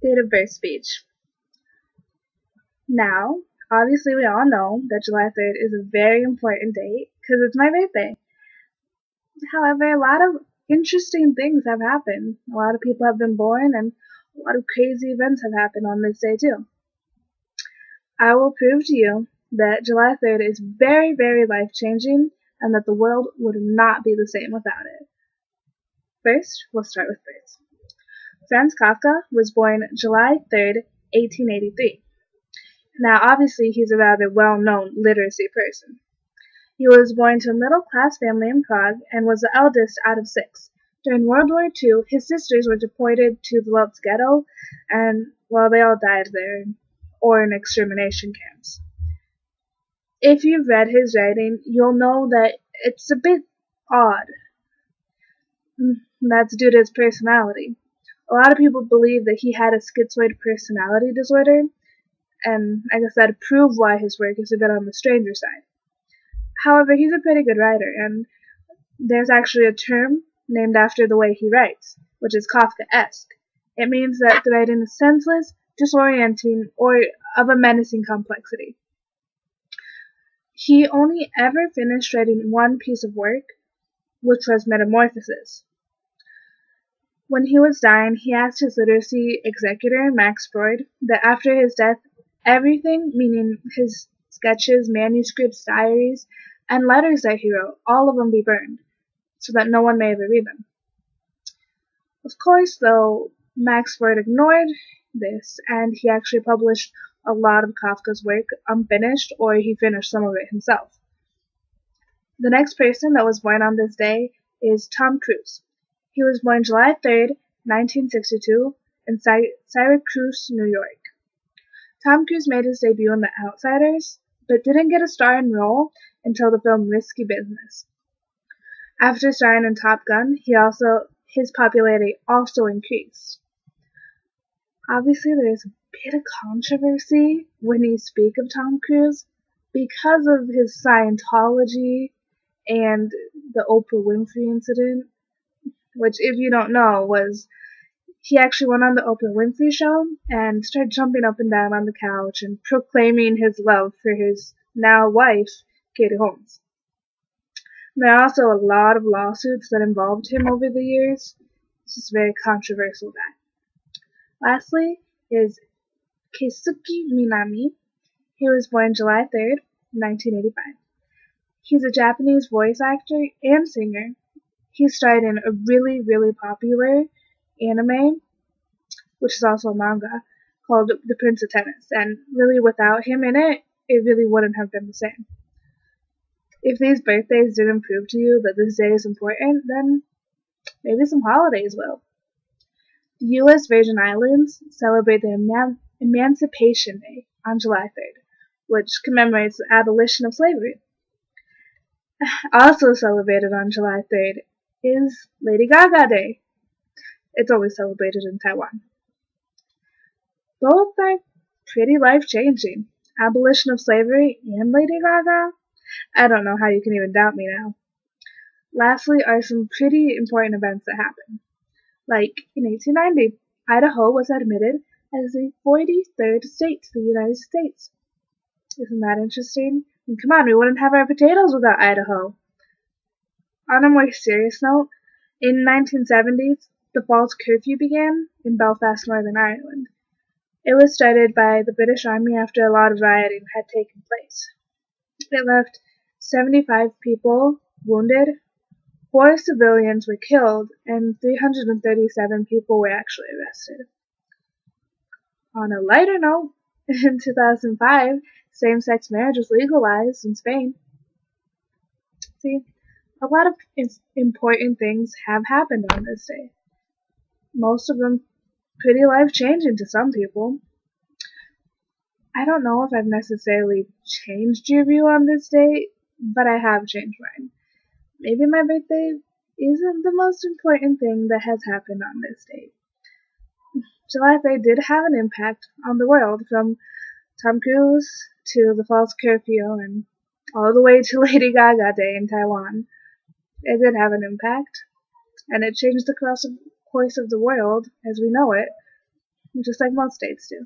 Date of birth speech. Now, obviously we all know that July 3rd is a very important date because it's my birthday. However, a lot of interesting things have happened. A lot of people have been born and a lot of crazy events have happened on this day too. I will prove to you that July 3rd is very, very life-changing and that the world would not be the same without it. First, we'll start with births. Franz Kafka was born July 3rd, 1883. Now, obviously, he's a rather well-known literacy person. He was born to a middle-class family in Prague and was the eldest out of 6. During World War II, his sisters were deported to the Lodz ghetto, and, well, they all died there, or in extermination camps. If you've read his writing, you'll know that it's a bit odd. That's due to his personality. A lot of people believe that he had a schizoid personality disorder, and I guess that'd prove why his work is a bit on the stranger side. However, he's a pretty good writer, and there's actually a term named after the way he writes, which is Kafkaesque. It means that the writing is senseless, disorienting, or of a menacing complexity. He only ever finished writing one piece of work, which was Metamorphosis. When he was dying, he asked his literacy executor, Max Freud, that after his death, everything, meaning his sketches, manuscripts, diaries, and letters that he wrote, all of them be burned, so that no one may ever read them. Of course, though, Max Freud ignored this, and he actually published a lot of Kafka's work unfinished, or he finished some of it himself. The next person that was born on this day is Tom Cruise. He was born July 3rd, 1962, in Syracuse, New York. Tom Cruise made his debut in The Outsiders, but didn't get a starring role until the film Risky Business. After starring in Top Gun, his popularity also increased. Obviously, there's a bit of controversy when you speak of Tom Cruise because of his Scientology and the Oprah Winfrey incident, which, if you don't know, was he actually went on the Oprah Winfrey Show and started jumping up and down on the couch and proclaiming his love for his now wife, Katie Holmes. There are also a lot of lawsuits that involved him over the years. It's just a very controversial guy. Lastly is Keisuke Minami. He was born July 3rd, 1985. He's a Japanese voice actor and singer. He starred in a really, really popular anime, which is also a manga, called The Prince of Tennis, and really without him in it, it really wouldn't have been the same. If these birthdays didn't prove to you that this day is important, then maybe some holidays will. The U.S. Virgin Islands celebrate their Emancipation Day on July 3rd, which commemorates the abolition of slavery. Also celebrated on July 3rd is Lady Gaga Day. It's always celebrated in Taiwan. Both are pretty life-changing. Abolition of slavery and Lady Gaga? I don't know how you can even doubt me now. Lastly are some pretty important events that happened. Like, in 1890, Idaho was admitted as the 43rd state to the United States. Isn't that interesting? And come on, we wouldn't have our potatoes without Idaho. On a more serious note, in 1970s, the false curfew began in Belfast, Northern Ireland. It was started by the British Army after a lot of rioting had taken place. It left 75 people wounded, 4 civilians were killed, and 337 people were actually arrested. On a lighter note, in 2005, same-sex marriage was legalized in Spain. See, a lot of important things have happened on this day. Most of them pretty life-changing to some people. I don't know if I've necessarily changed your view on this day, but I have changed mine. Maybe my birthday isn't the most important thing that has happened on this day. July 3rd did have an impact on the world, from Tom Cruise to the false curfew and all the way to Lady Gaga Day in Taiwan. It did have an impact, and it changed the course of the world as we know it. just like most states do.